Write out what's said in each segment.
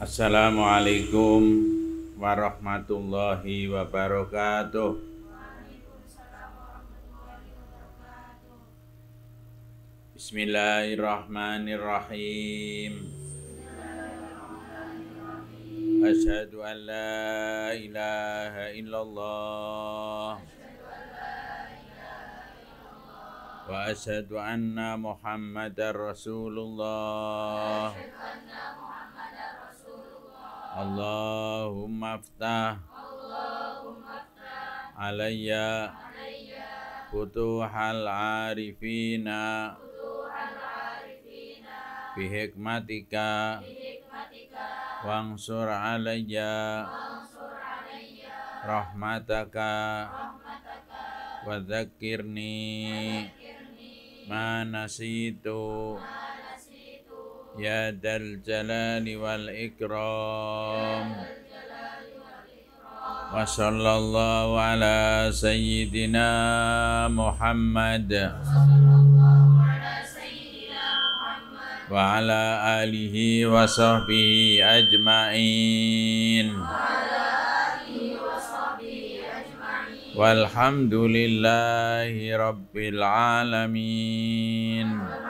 Assalamualaikum warahmatullahi wabarakatuh. Bismillahirrahmanirrahim. Asyhadu an la ilaha illallah wa asyhadu anna Muhammadar Rasulullah. Allahumma aftah alayya futuhal arifina bihikmatika wansur alayya rahmataka wa dzakirni ma nasitu ya dal jalali wal ikram. Wa sallallahu ala sayyidina Muhammad wa ala alihi wa sahbihi ajma'in. Walhamdulillahi rabbil alamin.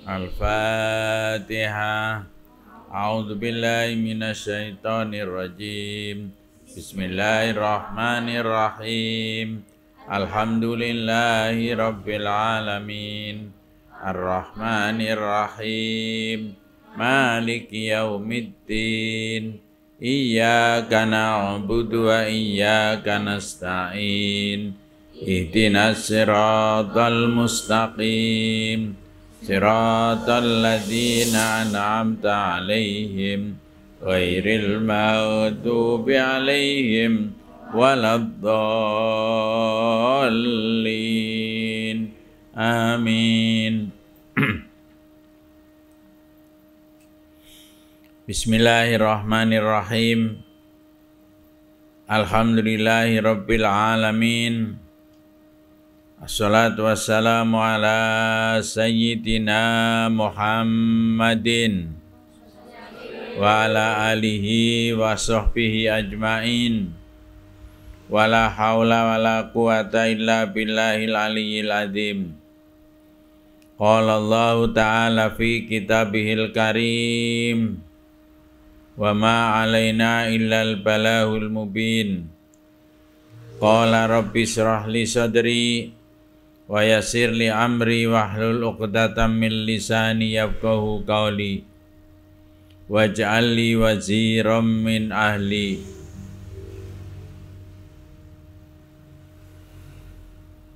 Al-Fatihah. A'udzu billahi minasy syaithanir rajim. Bismillahirrahmanirrahim. Alhamdulillahi rabbil alamin. Ar-Rahmanir Rahim. Maliki yaumiddin. Iyyaka na'budu wa iyyaka nasta'in. Ihdinas siratal mustaqim. Siratal ladzina an'amta 'alaihim ghairil maghdubi 'alaihim waladdallin. Amin. Bismillahirrahmanirrahim. Alhamdulillahi rabbil alamin. Assalatu wassalamu ala sayyidina Muhammadin wa ala alihi wa sahbihi ajma'in. Wa la hawla wa la quwata illa billahil aliyyil azim. Qala Allah ta'ala fi kitabihil karim. Wa ma alaina illal balahul mubin. Qala rabbi shrah li sadri wa yassir li amri wahlul 'uqdatam min lisani yafqahu qawli waj'al li waziran min ahli.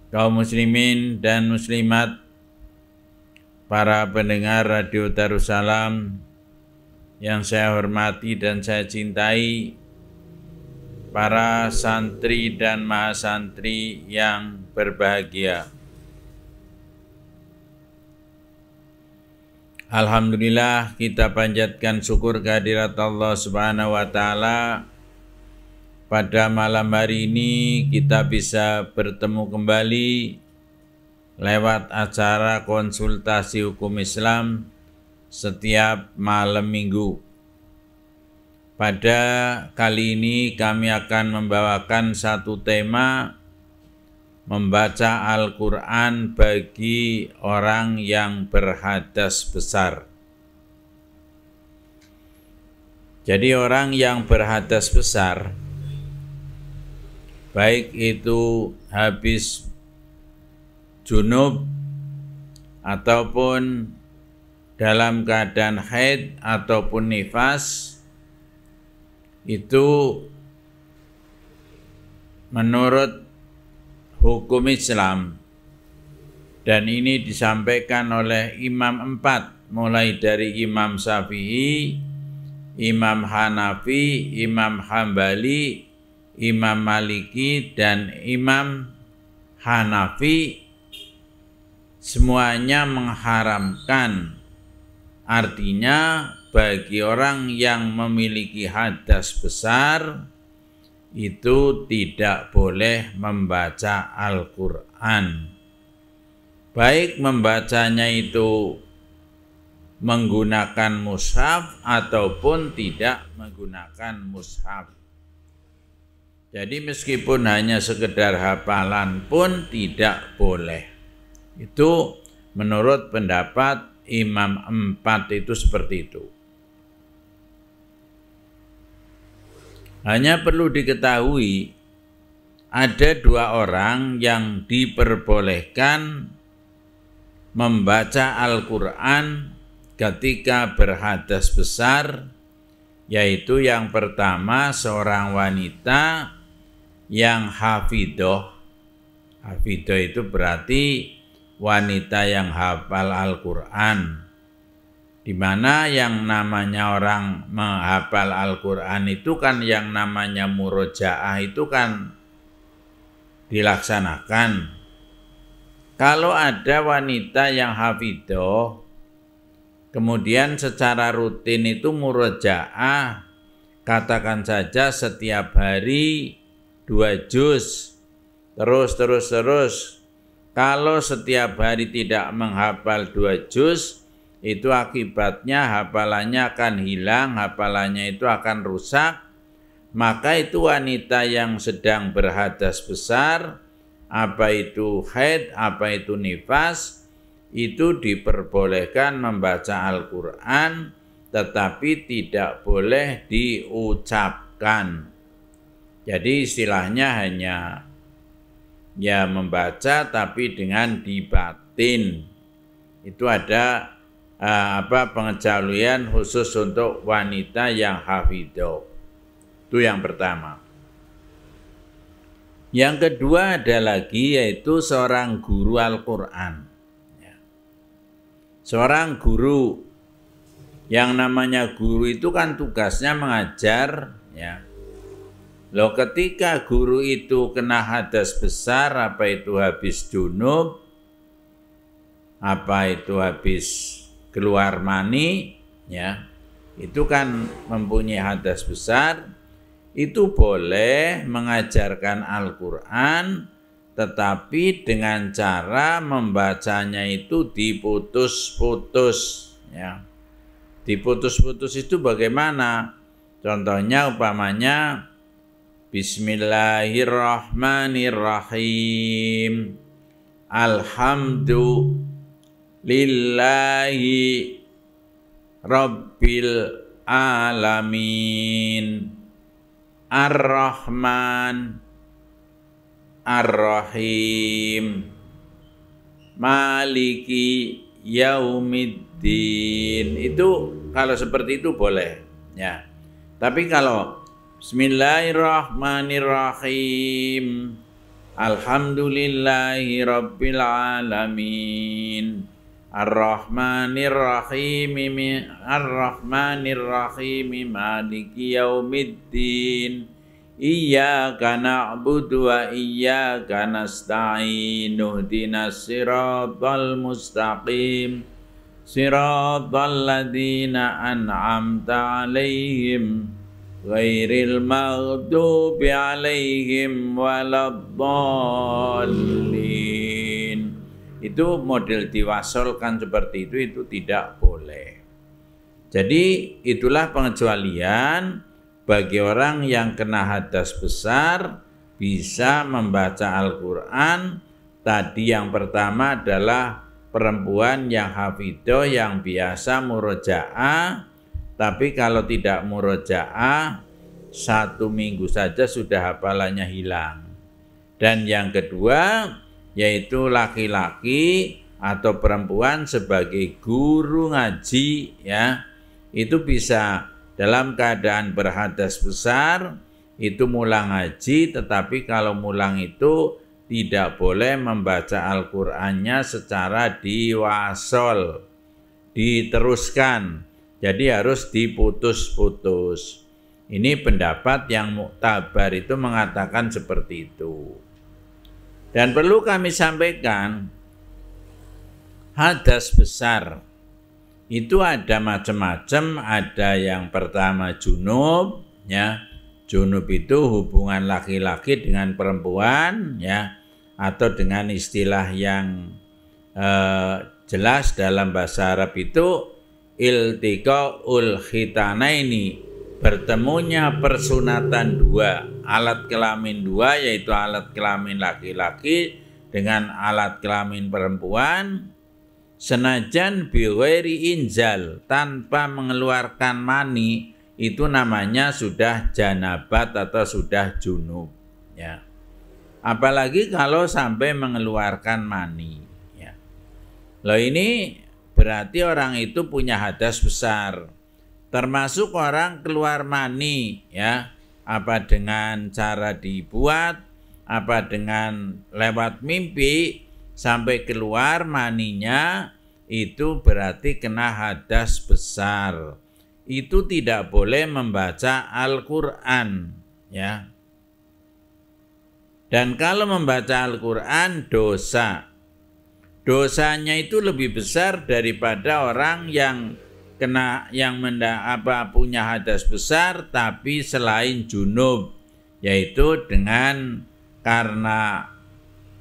Kaum muslimin dan muslimat, para pendengar Radio Darussalam yang saya hormati dan saya cintai, para santri dan mahasantri yang berbahagia. Alhamdulillah, kita panjatkan syukur kehadirat Allah Subhanahu wa Ta'ala. Pada malam hari ini kita bisa bertemu kembali lewat acara konsultasi hukum Islam setiap malam minggu. Pada kali ini kami akan membawakan satu tema, membaca Al-Quran bagi orang yang berhadas besar. Jadi orang yang berhadas besar, baik itu habis junub ataupun dalam keadaan haid ataupun nifas, itu menurut hukum Islam, dan ini disampaikan oleh Imam 4, mulai dari Imam Syafi'i, Imam Hanafi, Imam Hambali, Imam Maliki, dan Imam Hanafi, semuanya mengharamkan. Artinya bagi orang yang memiliki hadas besar itu tidak boleh membaca Al-Quran. Baik membacanya itu menggunakan mushaf ataupun tidak menggunakan mushaf. Jadi meskipun hanya sekedar hafalan pun tidak boleh. Itu menurut pendapat Imam 4 itu seperti itu. Hanya perlu diketahui ada 2 orang yang diperbolehkan membaca Al-Quran ketika berhadas besar, yaitu yang pertama seorang wanita yang hafidoh. Hafidoh itu berarti wanita yang hafal Al-Quran, di mana yang namanya orang menghafal Al-Quran itu kan yang namanya murojaah itu kan dilaksanakan. Kalau ada wanita yang hafidoh, kemudian secara rutin itu murojaah, katakan saja setiap hari 2 juz, terus. Kalau setiap hari tidak menghafal 2 juz, itu akibatnya hafalannya akan hilang, hafalannya itu akan rusak. Maka itu wanita yang sedang berhadas besar, apa itu haid, apa itu nifas, itu diperbolehkan membaca Al-Quran, tetapi tidak boleh diucapkan. Jadi istilahnya hanya ya membaca tapi dengan dibatin. Itu ada pengecualian khusus untuk wanita yang hafidoh. Itu yang pertama. Yang kedua ada lagi, yaitu seorang guru Al-Quran. Seorang guru, yang namanya guru itu kan tugasnya mengajar, ya. Loh, ketika guru itu kena hadas besar, apa itu habis junub, apa itu habis keluar mani, ya, itu kan mempunyai hadas besar, itu boleh mengajarkan Al-Quran, tetapi dengan cara membacanya itu diputus-putus, ya. Diputus-putus itu bagaimana? Contohnya umpamanya Bismillahirrahmanirrahim. Alhamdulillahi Rabbil Alamin. Ar-Rahman Ar-Rahim. Maliki Yaumiddin. Itu kalau seperti itu boleh, ya. Tapi kalau Bismillahirrahmanirrahim. Alhamdulillahi Rabbil Alamin. Ar-Rahmanirrahim. Ar-Rahmanirrahim. Maliki Yaumiddin. Iyyaka na'budu wa iyyaka nasta'in. Ihdinas siratal mustaqim. Siratal ladzina an'amta 'alaihim ghairil maghdubi 'alaihim waladdallin. Itu model diwasolkan seperti itu tidak boleh. Jadi itulah pengecualian bagi orang yang kena hadas besar bisa membaca Al-Quran. Tadi yang pertama adalah perempuan yang hafidoh yang biasa murojaah, tapi kalau tidak murojaah 1 minggu saja sudah hafalannya hilang. Dan yang kedua yaitu laki-laki atau perempuan sebagai guru ngaji, ya, itu bisa dalam keadaan berhadas besar itu mulang ngaji, tetapi kalau mulang itu tidak boleh membaca Al-Qur'annya secara diwasol, diteruskan. Jadi harus diputus-putus. Ini pendapat yang muktabar itu mengatakan seperti itu. Dan perlu kami sampaikan, hadas besar itu ada macam-macam. Ada yang pertama junub, ya. Junub itu hubungan laki-laki dengan perempuan, ya, atau dengan istilah yang jelas dalam bahasa Arab itu iltiqaul khitanaini, bertemunya persunatan dua alat kelamin dua, yaitu alat kelamin laki-laki dengan alat kelamin perempuan, senajan bighairi inzal, tanpa mengeluarkan mani, itu namanya sudah janabat atau sudah junub, ya. Apalagi kalau sampai mengeluarkan mani, ya. Loh, ini berarti orang itu punya hadas besar. Termasuk orang keluar mani, ya. Apa dengan cara dibuat, apa dengan lewat mimpi sampai keluar maninya, itu berarti kena hadas besar. Itu tidak boleh membaca Al-Qur'an, ya. Dan kalau membaca Al-Qur'an dosa. Dosanya itu lebih besar daripada orang yang punya hadas besar tapi selain junub, yaitu dengan karena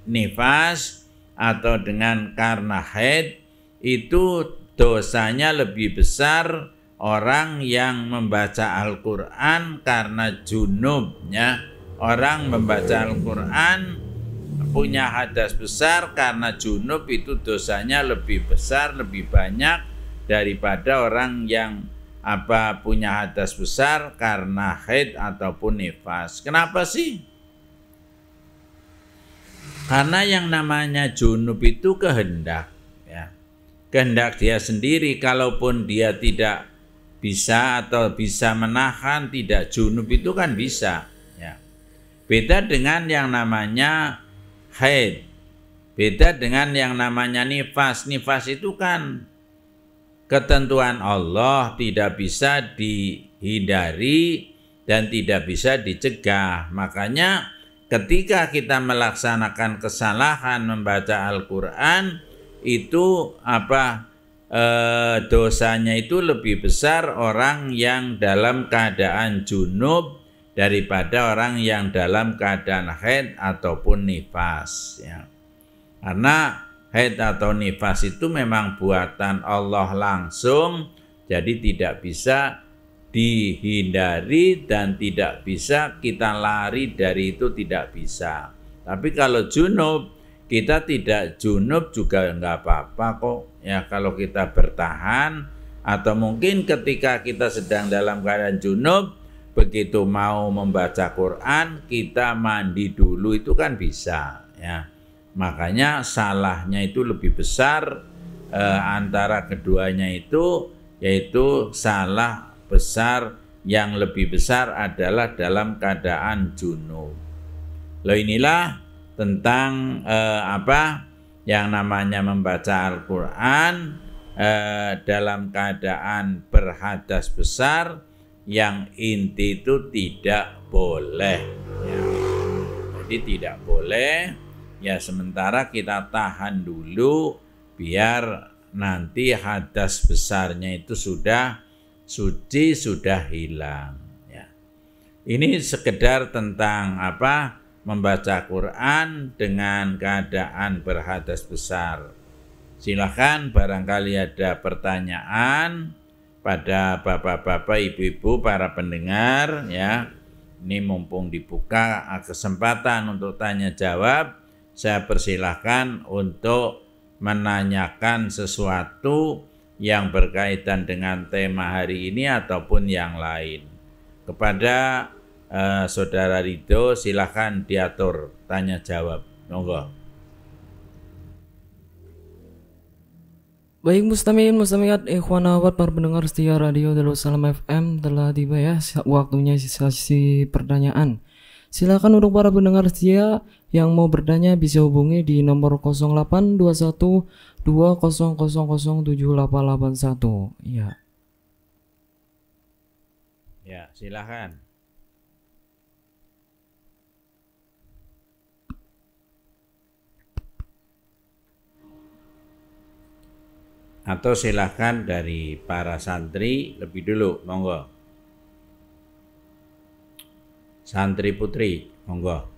nifas atau dengan karena haid. Itu dosanya lebih besar orang yang membaca Al-Qur'an karena junubnya. Orang membaca Al-Qur'an punya hadas besar karena junub, itu dosanya lebih besar, lebih banyak daripada orang yang punya hadas besar karena haid ataupun nifas. Kenapa sih? Karena yang namanya junub itu kehendak, ya. Kehendak dia sendiri. Kalaupun dia tidak bisa atau bisa menahan tidak junub, itu kan bisa, ya. Beda dengan yang namanya haid, beda dengan yang namanya nifas. Nifas itu kan ketentuan Allah, tidak bisa dihindari dan tidak bisa dicegah. Makanya ketika kita melaksanakan kesalahan membaca Al-Qur'an, itu dosanya itu lebih besar orang yang dalam keadaan junub daripada orang yang dalam keadaan haid ataupun nifas, ya. Karena haid atau nifas itu memang buatan Allah langsung, jadi tidak bisa dihindari dan tidak bisa kita lari dari itu, tidak bisa. Tapi kalau junub, kita tidak junub juga enggak apa-apa kok, ya, kalau kita bertahan. Atau mungkin ketika kita sedang dalam keadaan junub, begitu mau membaca Quran kita mandi dulu, itu kan bisa, ya. Makanya salahnya itu lebih besar antara keduanya itu, yaitu salah besar yang lebih besar adalah dalam keadaan junub. Loh, inilah tentang yang namanya membaca Al-Qur'an dalam keadaan berhadas besar. Yang inti itu tidak boleh, ya. Jadi tidak boleh, ya. Sementara kita tahan dulu biar nanti hadas besarnya itu sudah suci, sudah hilang, ya. Ini sekedar tentang membaca Quran dengan keadaan berhadas besar. Silakan barangkali ada pertanyaan pada bapak-bapak, ibu-ibu, para pendengar, ya. Ini mumpung dibuka kesempatan untuk tanya jawab, saya persilahkan untuk menanyakan sesuatu yang berkaitan dengan tema hari ini ataupun yang lain. Kepada Saudara Ridho, silakan diatur tanya jawab. Monggo. Baik mustamiat ikhwan akhwat para pendengar setia radio Darussalam FM, telah tiba ya waktunya sesi pertanyaan. Silakan untuk para pendengar setia yang mau bertanya bisa hubungi di nomor 0821 20007881. Ya. Ya, silakan. Atau silahkan dari para santri lebih dulu, monggo. Santri putri, monggo.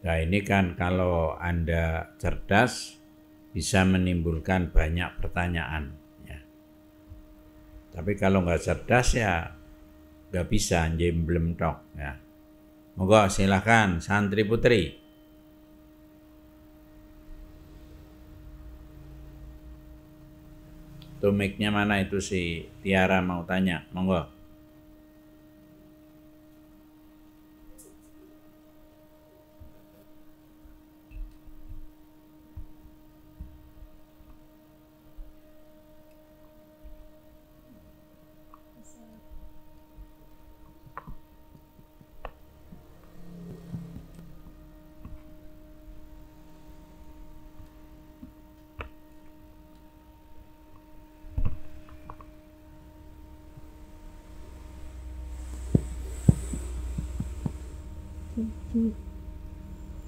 Nah ini kan kalau Anda cerdas bisa menimbulkan banyak pertanyaan ya. Tapi kalau nggak cerdas ya nggak bisa jemblem tok ya. Monggo silakan santri putri. Tuh mic-nya mana itu si Tiara mau tanya, monggo.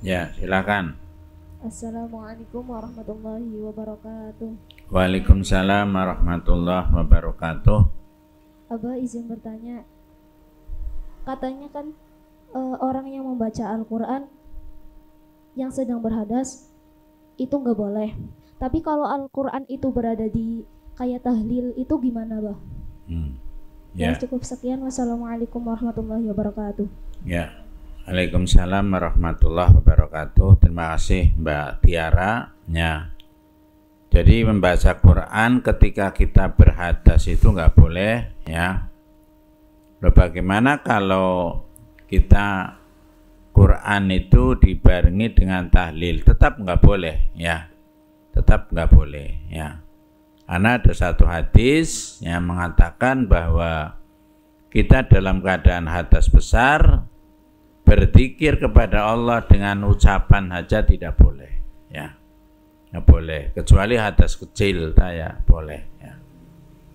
Ya, silakan. Assalamualaikum warahmatullahi wabarakatuh. Waalaikumsalam warahmatullahi wabarakatuh. Abah izin bertanya, katanya kan orang yang membaca Al-Quran yang sedang berhadas itu nggak boleh. Tapi kalau Al-Quran itu berada di kayak tahlil itu gimana, Bah? Ya, cukup sekian. Wassalamualaikum warahmatullahi wabarakatuh. Ya, Waalaikumsalam warahmatullahi wabarakatuh. Terima kasih Mbak Tiara. Ya. Jadi membaca Quran ketika kita berhadas itu nggak boleh ya. Loh, bagaimana kalau kita Quran itu dibarengi dengan tahlil? Tetap nggak boleh ya. Tetap nggak boleh ya. Karena ada satu hadis yang mengatakan bahwa kita dalam keadaan hadas besar berzikir kepada Allah dengan ucapan hajat tidak boleh ya. Nggak boleh, kecuali hadas kecil saya boleh ya.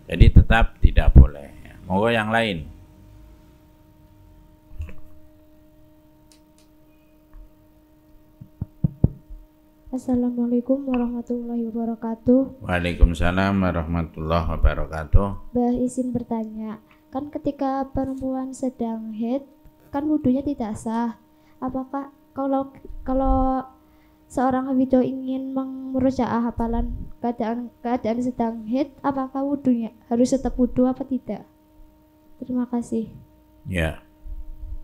Jadi tetap tidak boleh ya. Monggo yang lain. Assalamualaikum warahmatullahi wabarakatuh. Waalaikumsalam warahmatullahi wabarakatuh. Bah izin bertanya, kan ketika perempuan sedang haid kan wudhunya tidak sah. Apakah kalau seorang hafidzah ingin memurojaah hafalan keadaan sedang haid, apakah wudhunya harus tetap wudhu apa tidak? Terima kasih. Ya.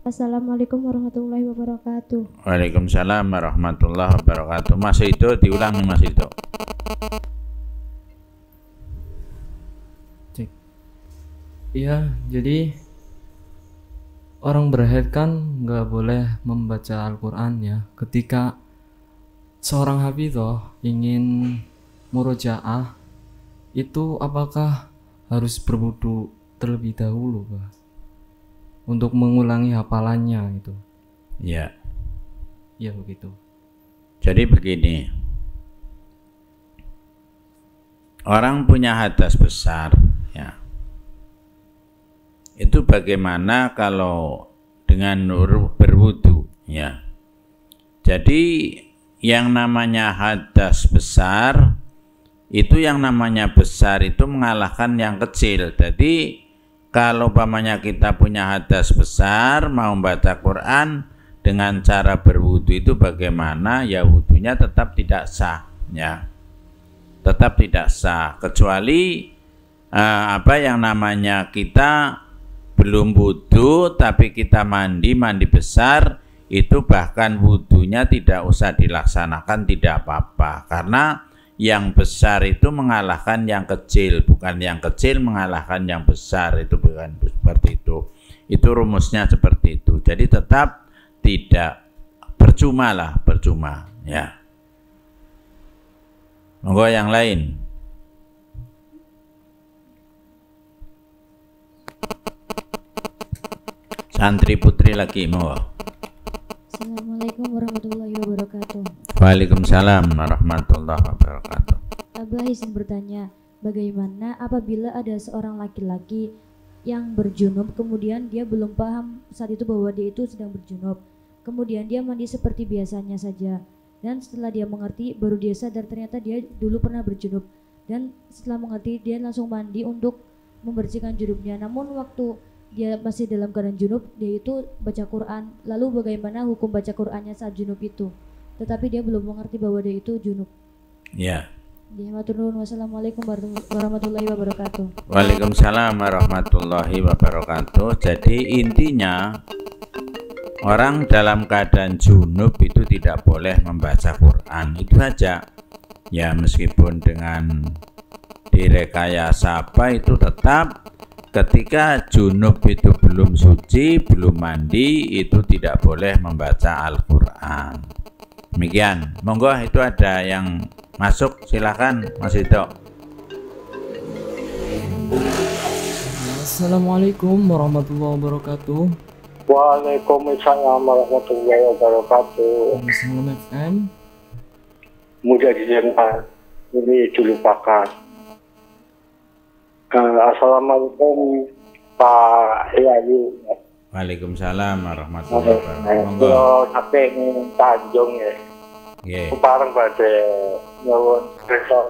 Assalamualaikum warahmatullahi wabarakatuh. Waalaikumsalam warahmatullahi wabarakatuh. Mas itu diulang nih Mas itu. Cek. Iya, jadi orang berhaid kan nggak boleh membaca Al-Quran ya. Ketika seorang hafidhoh ingin murojaah, itu apakah harus berwudu terlebih dahulu, Pak? Untuk mengulangi hafalannya gitu. Ya. Ya begitu. Jadi begini. Orang punya hadas besar ya. Itu bagaimana kalau dengan berwudu ya. Jadi yang namanya hadas besar itu yang namanya besar itu mengalahkan yang kecil. Jadi kalau umpamanya kita punya hadas besar mau membaca Quran dengan cara berwudu itu bagaimana? Ya wudunya tetap tidak sah ya. Tetap tidak sah kecuali yang namanya kita belum wudu tapi kita mandi besar, itu bahkan wudunya tidak usah dilaksanakan, tidak apa-apa, karena yang besar itu mengalahkan yang kecil, bukan yang kecil mengalahkan yang besar, itu bukan seperti itu. Itu rumusnya seperti itu. Jadi tetap tidak percuma ya. Monggo yang lain. Santri putri lagi mau. Assalamualaikum warahmatullahi wabarakatuh. Waalaikumsalam warahmatullahi wabarakatuh. Abah izin bertanya, bagaimana apabila ada seorang laki-laki yang berjunub, kemudian dia belum paham saat itu bahwa dia itu sedang berjunub, kemudian dia mandi seperti biasanya saja, dan setelah dia mengerti baru dia sadar ternyata dia dulu pernah berjunub, dan setelah mengerti dia langsung mandi untuk membersihkan junubnya. Namun waktu dia masih dalam keadaan junub, dia itu baca Quran. Lalu bagaimana hukum baca Qurannya saat junub itu? Tetapi dia belum mengerti bahwa dia itu junub. Ya. Dia matur nuwun. Wassalamualaikum warahmatullahi wabarakatuh. Waalaikumsalam warahmatullahi wabarakatuh. Jadi intinya orang dalam keadaan junub itu tidak boleh membaca Quran. Itu saja. Ya meskipun dengan direkayasa apa itu tetap ketika junub itu belum suci, belum mandi, itu tidak boleh membaca Al-Quran. Demikian. Monggo itu ada yang masuk, silakan Mas Ito. Assalamualaikum warahmatullahi wabarakatuh. Waalaikumsalam warahmatullahi wabarakatuh. Salam FM. Mudah didengar. Ini dulu pakar. Assalamualaikum Pak Yayu. Waalaikumsalam warahmatullahi wabarakatuh. Monggo. Kalau sampai Tanjung ya. Nggih. Bareng pada nyuwun kersa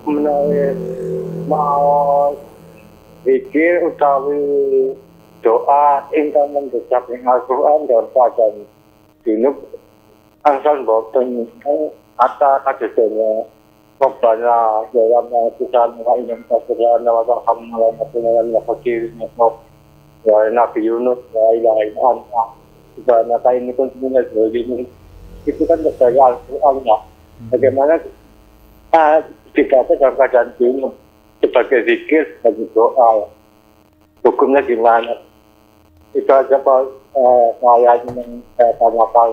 menawi mau pikir utawi doa ingkang mendesap ing Al-Qur'an dan padan junub asal boten kata kadonya Rabbana dalam tulisan wa inna tasbihana wa tarhamna wa nabiyyana wa fakirin wa nabi Yunus wa ilaha illa anta subhanaka inni kuntu minaz zalimin. Itu kan dari Al-Qur'an ya. Bagaimana dibaca dalam keadaan junub sebagai zikir, sebagai doa, hukumnya gimana? Itu aja Pak saya ingin tanyakan.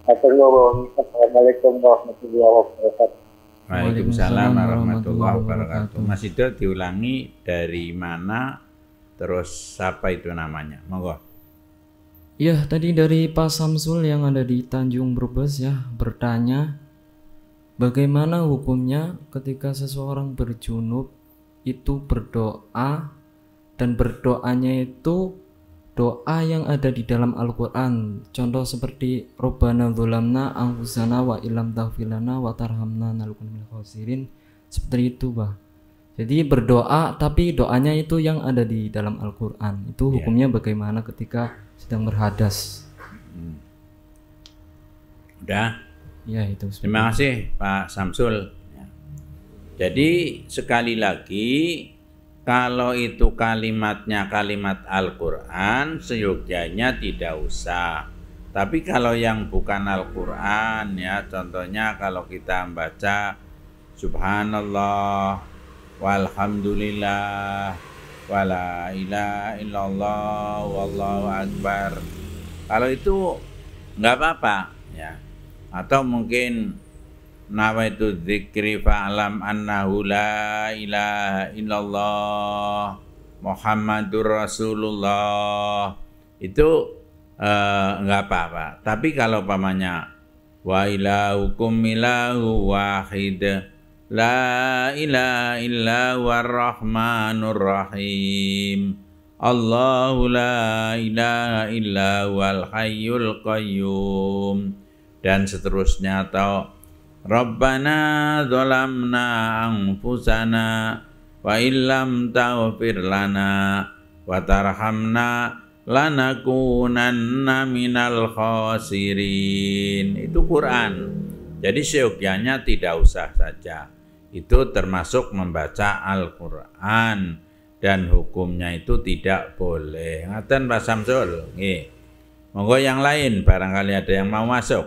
Assalamualaikum warahmatullahi wabarakatuh. Waalaikumsalam warahmatullahi wabarakatuh. Mas Ito diulangi dari mana, terus apa itu namanya? Monggo. Ya, tadi dari Pak Samsul yang ada di Tanjung Brebes ya, bertanya bagaimana hukumnya ketika seseorang berjunub itu berdoa dan berdoanya itu doa yang ada di dalam Al-Quran. Contoh seperti Rabbana dzulamna anfusana wa illam taghfir lana wa tarhamna lanakunanna minal khasirin. Seperti itu, Bah. Jadi berdoa tapi doanya itu yang ada di dalam Al-Quran. Itu hukumnya bagaimana ketika sedang berhadas? Udah? Ya, itu. Terima kasih Pak Samsul. Jadi sekali lagi, kalau itu kalimatnya kalimat Al-Quran, seyogyanya tidak usah. Tapi kalau yang bukan Al-Quran ya, contohnya kalau kita membaca Subhanallah walhamdulillah wala ilaha illallah wallahu akbar, kalau itu nggak apa-apa ya. Atau mungkin nawaitu dzikri fa'lam annahu la ilaha illallah Muhammadur Rasulullah, itu enggak apa-apa. Tapi kalau pamannya wa ilahukum ilahu wahid la ilaha illa huwar rahmanur rahim Allahu la ilaha illa huwal hayyul qayyum dan seterusnya. Atau Rabbana dzalamna anfusana wa illam taghfir lana wa tarhamna lanakunanna minal khasirin. Itu Quran. Jadi seyogyanya tidak usah saja. Itu termasuk membaca Al-Quran dan hukumnya itu tidak boleh. Ngaten Pak Samsul. Nggih. Monggo yang lain barangkali ada yang mau masuk.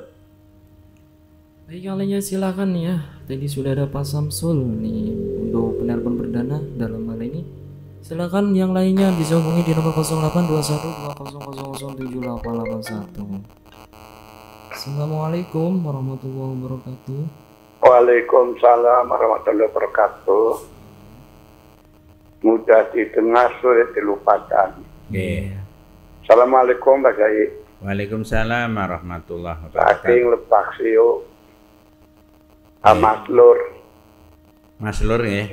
Baik, kalinya silakan ya. Tadi sudah ada Pak Samsul nih untuk penelpon perdana dalam hal ini. Silakan yang lainnya bisa hubungi di nomor 082120007881. Assalamualaikum warahmatullahi wabarakatuh. Waalaikumsalam warahmatullahi wabarakatuh. Mudah didengar, sulit dilupakan. Nggih. Assalamualaikum Pak Kiai. Waalaikumsalam warahmatullahi Saking wabarakatuh. lepak siu. Mas Lur. Mas Lur nggih.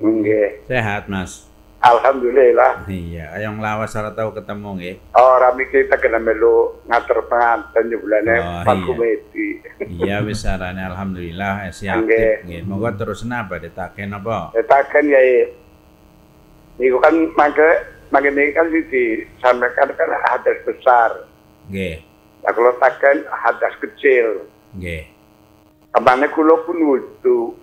Nggih. Sehat Mas. Alhamdulillah. Iya, yang lawas ora tau ketemu nggih. Ora mikir kita kena melu ngatur pengantin di bulannya Oh, Pak iya. Kumeti. Iya wis sarane alhamdulillah siap Nggih. nggih. Monggo terus napa ditaken apa? Katakan ya Niku kan makanya kan disampaikan kan hadas besar. Nggih. Nah kalau takkan hadas kecil. Nggih. Kemana kulo pun wudu,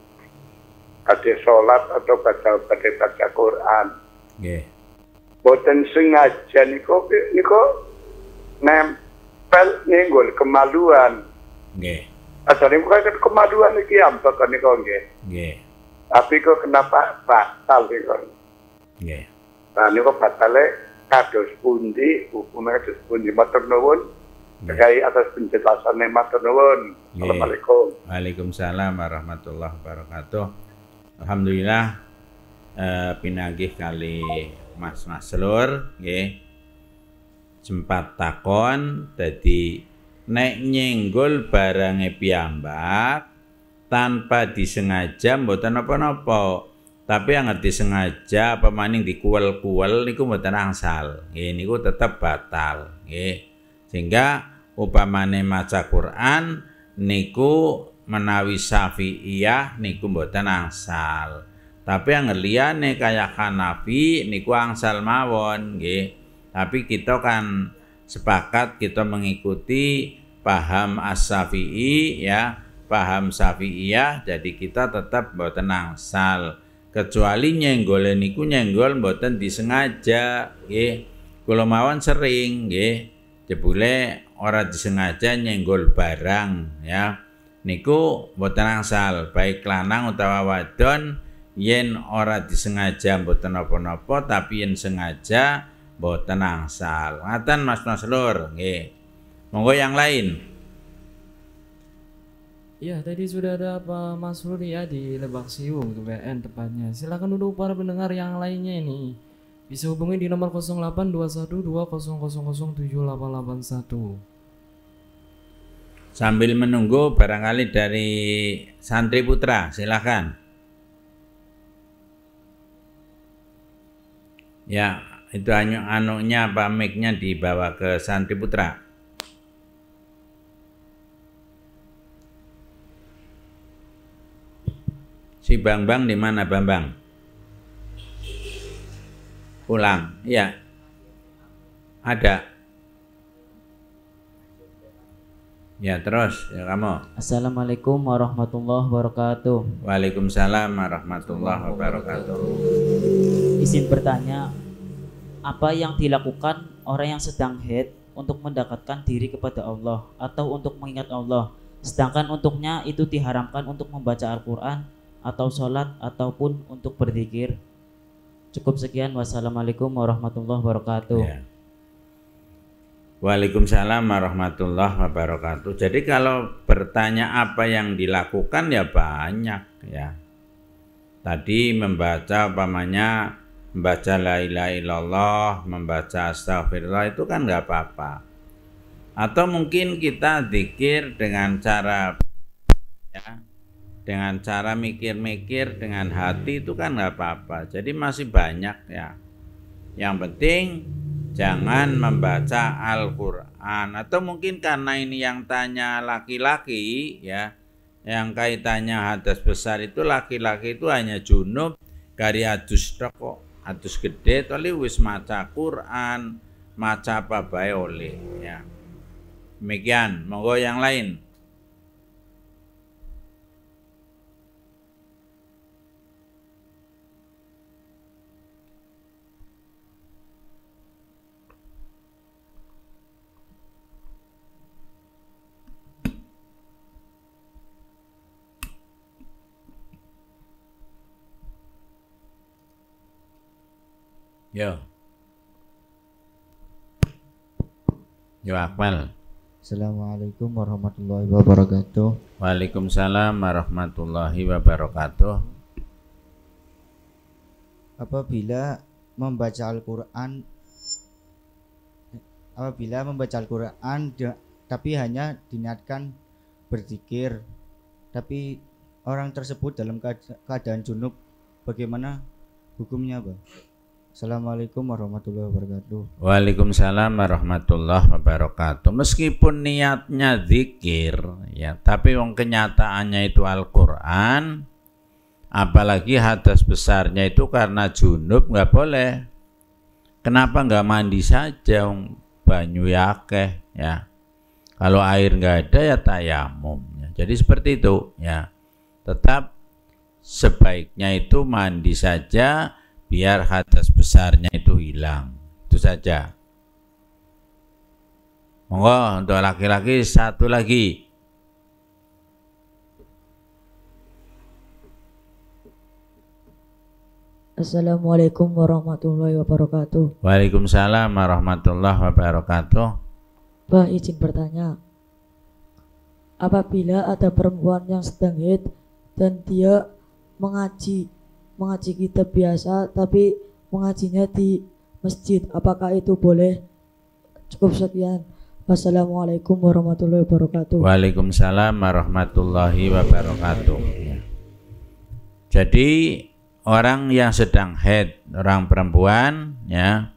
ada sholat atau baca Quran. Nggih. Boten sengaja niko nempel ninggul kemaluan. Nggih. Asale kok kemaluan iki ambek niko nggih. Nggih. Tapi kok kenapa batal niko? Nggih. Nah niko batale kados pundi, hukumnya kados pundi matur nuwun. Terkait atas penjelasannya matur nuwun. Assalamualaikum. Waalaikumsalam warahmatullahi wabarakatuh. Alhamdulillah pinagih kali Mas Lur nggih. Sempat takon dadi nek nyenggol barange piyambak tanpa disengaja mboten napa-napa. Tapi yang disengaja apa maning dikuwel-kuwel niku mboten angsal. Nggih niku tetep batal nggih. Sehingga upamane maca Quran niku menawi Syafi'iyah niku mboten angsal. Tapi yang liyane kaya Hanafi niku angsal mawon nggih. Tapi kita kan sepakat kita mengikuti paham As-Syafi'i ya, paham Syafi'iyah, jadi kita tetap mboten angsal. Kecuali nyenggol niku nyenggol mboten disengaja nggih. Kula mawon sering nggih. Jebule ora disengaja nyenggol barang ya. Niku mboten angsal, baik lanang utawa wadon yen ora disengaja mboten napa-napa tapi yen sengaja mboten angsal. Ngaten Mas Lur nggih. Monggo yang lain. Ya, tadi sudah ada Pak Mas Lur ya di Lebak Siung, BN tepatnya. Silakan duduk para pendengar yang lainnya ini. Bisa hubungi di nomor 082120007881. Sambil menunggu barangkali dari Santri Putra, silakan. Ya, itu anunya apa mic-nya dibawa ke Santri Putra. Si Bambang di mana Bambang? Pulang, ya. Ada. Ya terus, ya kamu. Assalamualaikum warahmatullahi wabarakatuh. Waalaikumsalam warahmatullahi wabarakatuh. Izin bertanya, apa yang dilakukan orang yang sedang haid untuk mendekatkan diri kepada Allah atau untuk mengingat Allah, sedangkan untuknya itu diharamkan untuk membaca Al-Quran atau sholat ataupun untuk berzikir? Cukup sekian. Wassalamualaikum warahmatullahi wabarakatuh. Ya. Waalaikumsalam warahmatullahi wabarakatuh. Jadi kalau bertanya apa yang dilakukan ya banyak ya. Tadi membaca umpamanya membaca la ilaha illallah, membaca astagfirullah itu kan nggak apa-apa. Atau mungkin kita zikir dengan cara ya, dengan cara mikir-mikir dengan hati itu kan nggak apa-apa. Jadi masih banyak ya. Yang penting jangan membaca Al-Quran. Atau mungkin karena ini yang tanya laki-laki ya, yang kaitannya hadas besar itu laki-laki itu hanya junub kari adus kok, adus gede toli wis maca Quran, maca apa bae oleh ya. Demikian, monggo yang lain. Yo Akmal. Assalamualaikum warahmatullahi wabarakatuh. Waalaikumsalam warahmatullahi wabarakatuh. Apabila membaca Al-Quran tapi hanya diniatkan berzikir, tapi orang tersebut dalam keadaan junub, bagaimana hukumnya, Bang? Assalamualaikum warahmatullahi wabarakatuh. Waalaikumsalam warahmatullahi wabarakatuh. Meskipun niatnya zikir ya, tapi wong kenyataannya itu Al-Quran, Apalagi hadas besarnya itu karena junub nggak boleh. Kenapa nggak mandi saja? Banyu yakeh ya. Kalau air nggak ada ya tayamum. Jadi seperti itu ya. Tetap sebaiknya itu mandi saja biar hadas besarnya itu hilang. Itu saja. Monggo untuk laki-laki satu lagi. Assalamualaikum warahmatullahi wabarakatuh. Waalaikumsalam warahmatullahi wabarakatuh. Bah, izin bertanya. Apabila ada perempuan yang sedang haid dan dia mengaji kitab biasa tapi mengajinya di masjid, apakah itu boleh? Cukup sekian. Wassalamualaikum warahmatullahi wabarakatuh. Waalaikumsalam warahmatullahi wabarakatuh. Jadi orang yang sedang haid, orang perempuan ya,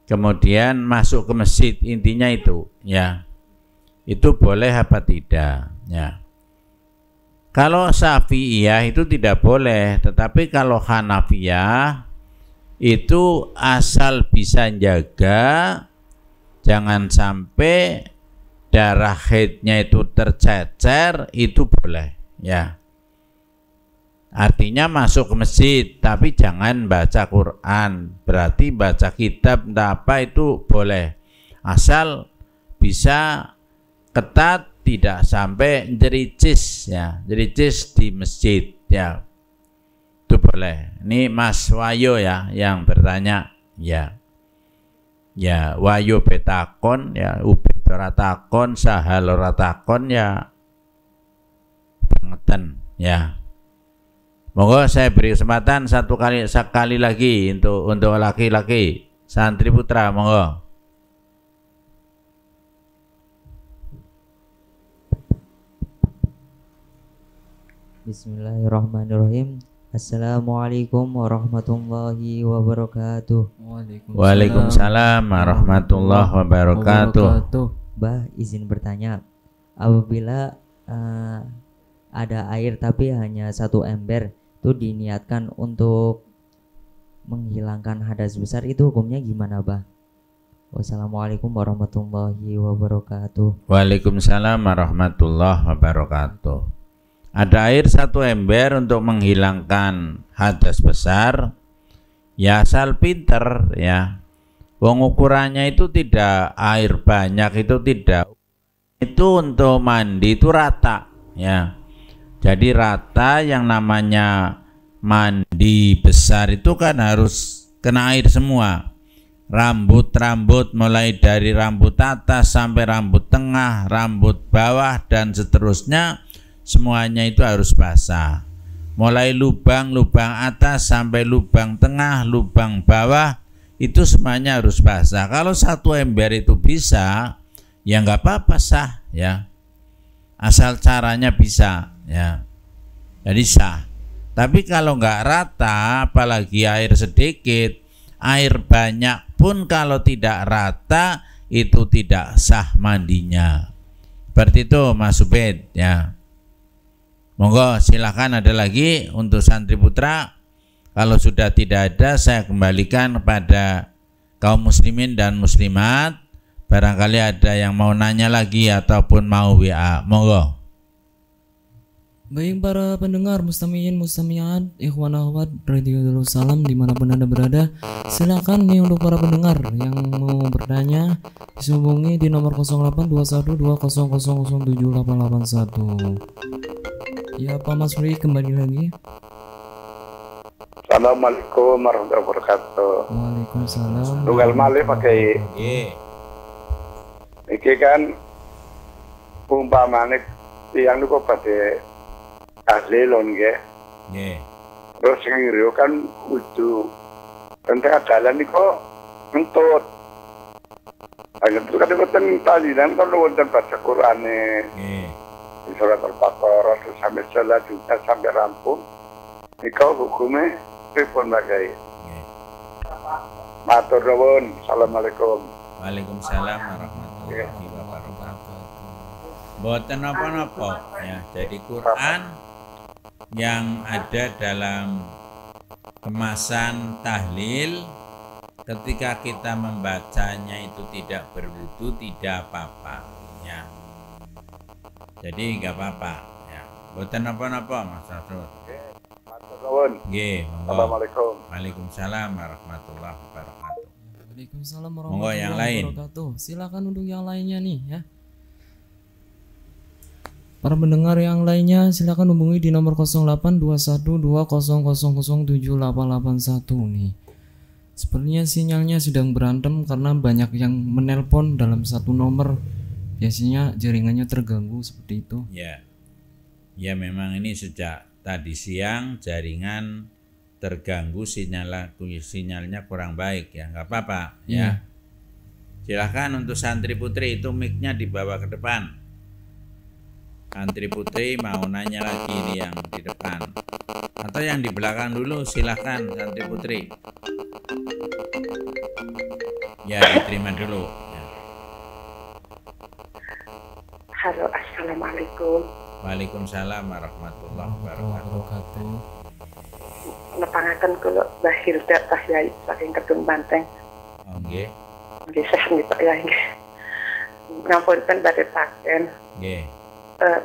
kemudian masuk ke masjid, intinya itu ya, itu boleh apa tidak ya. Kalau Syafi'iyah itu tidak boleh, tetapi kalau Hanafiyah itu asal bisa jaga jangan sampai darah haidnya itu tercecer, itu boleh ya. Artinya masuk ke masjid tapi jangan baca Quran, berarti baca kitab entah apa itu boleh, asal bisa ketat, tidak sampai jericis ya, jericis di masjid ya, itu boleh. Ini Mas Wayo ya yang bertanya ya. Ya Wayo betakon ya, ubed ora takon, sahal ora takon ya, bangetan ya. Monggo saya beri kesempatan sekali lagi untuk laki-laki santri putra, monggo. Bismillahirrahmanirrahim. Assalamualaikum warahmatullahi wabarakatuh. Waalaikumsalam warahmatullahi wabarakatuh. Bah, izin bertanya. Apabila ada air tapi hanya 1 ember, itu diniatkan untuk menghilangkan hadas besar, itu hukumnya gimana, Bah? Wassalamualaikum warahmatullahi wabarakatuh. Waalaikumsalam warahmatullahi wabarakatuh. Ada air 1 ember untuk menghilangkan hadas besar, ya asal pinter ya. Wong ukurannya itu tidak air banyak, itu tidak. Itu untuk mandi itu rata ya. Jadi rata, yang namanya mandi besar itu kan harus kena air semua. Rambut-rambut mulai dari rambut atas sampai rambut tengah, rambut bawah dan seterusnya, semuanya itu harus basah. Mulai lubang-lubang atas sampai lubang tengah, lubang bawah, itu semuanya harus basah. Kalau 1 ember itu bisa, ya nggak apa-apa, sah ya. Asal caranya bisa ya, jadi sah. Tapi kalau nggak rata, apalagi air sedikit, air banyak pun kalau tidak rata itu tidak sah mandinya. Seperti itu Mas Ubed ya. Monggo silakan, ada lagi untuk santri putra. Kalau sudah tidak ada, saya kembalikan kepada kaum muslimin dan muslimat. Barangkali ada yang mau nanya lagi ataupun mau WA, monggo. Baik para pendengar mustamiin mustamiat ikhwan akhwat Radio Darussalam dimanapun anda berada, silakan nih untuk para pendengar yang mau bertanya dihubungi di nomor 082120007881. Ya Pak Mas Ri, kembali lagi. Assalamualaikum warahmatullahi wabarakatuh. Waalaikumsalam. Tunggal malih pakai iki kan umpamane tiyang niku badhe ahli lon nggih. Nggih. Terus sing ngriyo kan kudu tengah dalan niku ngentut. Ayo itu kan wonten talinan kan wonten baca Qur'ane. Nggih. Di surat Al-Baqarah terus sampai salat juga sampai rampung. Niku hukume pripun bagai? Nggih. Matur nuwun. Assalamualaikum. Waalaikumsalam warahmatullahi wabarakatuh. Mboten napa-napa ya. Jadi Quran yang ada dalam kemasan tahlil ketika kita membacanya itu tidak berwudu tidak apa-apa ya. Jadi nggak apa-apa ya. Boten napa-napa Mas Asrul. Nggih, monggo. Assalamualaikum. Waalaikumsalam warahmatullahi wabarakatuh. Waalaikumsalam Monggo yang warahmatullahi lain. wabarakatuh. Silakan untuk yang lainnya nih ya. Para pendengar yang lainnya silakan hubungi di nomor 082120007881 nih. Sepertinya sinyalnya sedang berantem karena banyak yang menelpon dalam satu nomor. Biasanya jaringannya terganggu seperti itu. Ya. Ya memang ini sejak tadi siang jaringan terganggu sinyalnya kurang baik ya, nggak apa-apa ya. Silahkan untuk santri putri itu mic-nya dibawa ke depan. Santri putri mau nanya lagi ini yang di depan atau yang di belakang dulu, silahkan santri putri. Ya diterima dulu. Ya. Halo, assalamualaikum. Waalaikumsalam warahmatullahi wabarakatuh. Nepangaken kula Mbah Hilda Pak Yai saking Kedung Banteng. Nggih. Nggih sami Pak Yai nggih. Ngapunten badhe paken. Nggih.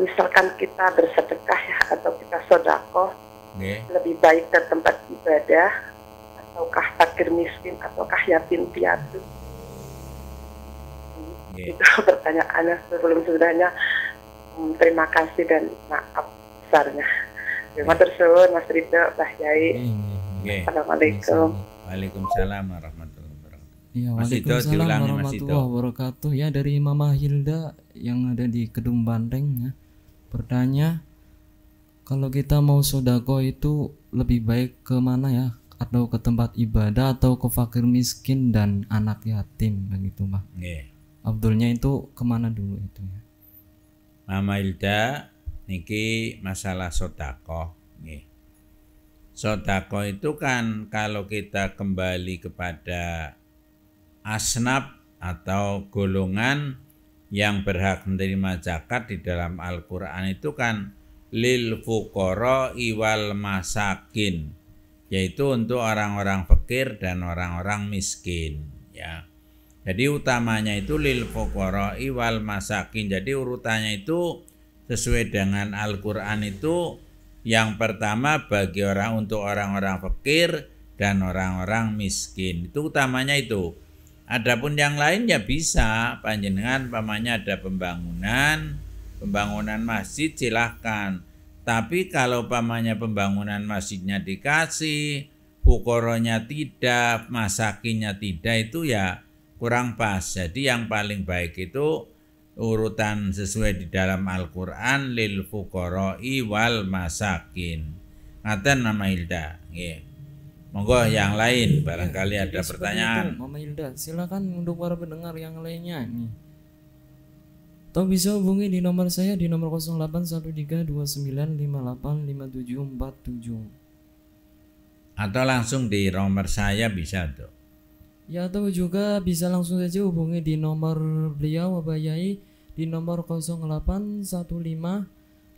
Misalkan kita bersedekah ya atau kita sedekah Nggih. lebih baik ke tempat ibadah ataukah fakir miskin ataukah yatim piatu. Nggih. Itu pertanyaannya sebelum sebelumnya. Terima kasih dan maaf besarnya. Terima kasih Mas Ridho, Mbah Yai. Nggih. Assalamualaikum. Waalaikumsalam warahmatullahi wabarakatuh. Iya, Mas Ito, waalaikumsalam diulangi, Mas warahmatullahi Ito. wabarakatuh. Ya, dari Mama Hilda yang ada di Kedung Banteng ya. Bertanya, kalau kita mau sodako itu lebih baik ke mana ya? Atau ke tempat ibadah atau ke fakir miskin dan anak yatim begitu, Mbak. Nggih. Abdulnya itu kemana dulu itu ya? Mama Hilda niki masalah sedekah nggih. Sedekah itu kan kalau kita kembali kepada asnaf atau golongan yang berhak menerima zakat di dalam Al-Qur'an itu kan lil fuqara wal masakin, yaitu untuk orang-orang fakir dan orang-orang miskin ya. Jadi utamanya itu lil fuqara wal masakin. Jadi urutannya itu sesuai dengan Al-Qur'an itu yang pertama bagi untuk orang-orang fakir dan orang-orang miskin. Itu utamanya itu. Adapun yang lain ya bisa panjenengan pamannya ada pembangunan masjid silahkan. Tapi kalau pamannya pembangunan masjidnya dikasih, fuqaranya tidak, masakinnya tidak, itu ya kurang pas. Jadi yang paling baik itu urutan sesuai di dalam Al-Qur'an lil fuqara'i wal masakin. Ngaten Mama Hilda. Nggih. Monggo yang lain barangkali ada Seperti pertanyaan. itu, Mama Hilda, silakan untuk para pendengar yang lainnya nih. Atau bisa hubungi di nomor saya di nomor 081329585747. Atau langsung di nomor saya bisa tuh. Ya, atau juga bisa langsung saja hubungi di nomor beliau Bapak Yai di nomor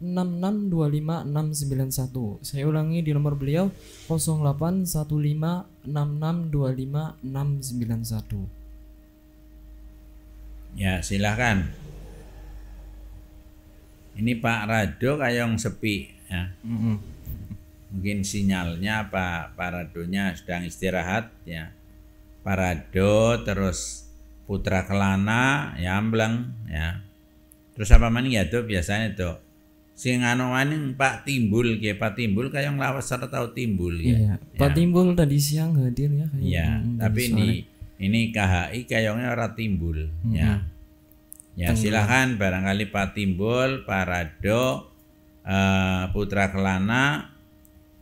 081566255691. Saya ulangi di nomor beliau 081566255691. Ya, silahkan. Ini Pak Rado kayong sepi ya. Mungkin sinyalnya Pak Radonya sedang istirahat ya. Pak Rado terus Putra Kelana ya ambleng ya. Terus apa maning ya tuh biasanya tuh. Sing anu maning Pak Timbul ya, Pak Timbul kayong lawas serta tahu Timbul ya. Iya, Pak Timbul tadi siang hadir ya kayaknya. Iya, tapi tadi ini KHI kayaknya ora Timbul ya. Ya silakan barangkali Pak Timbul, Pak Rado, Putra Kelana,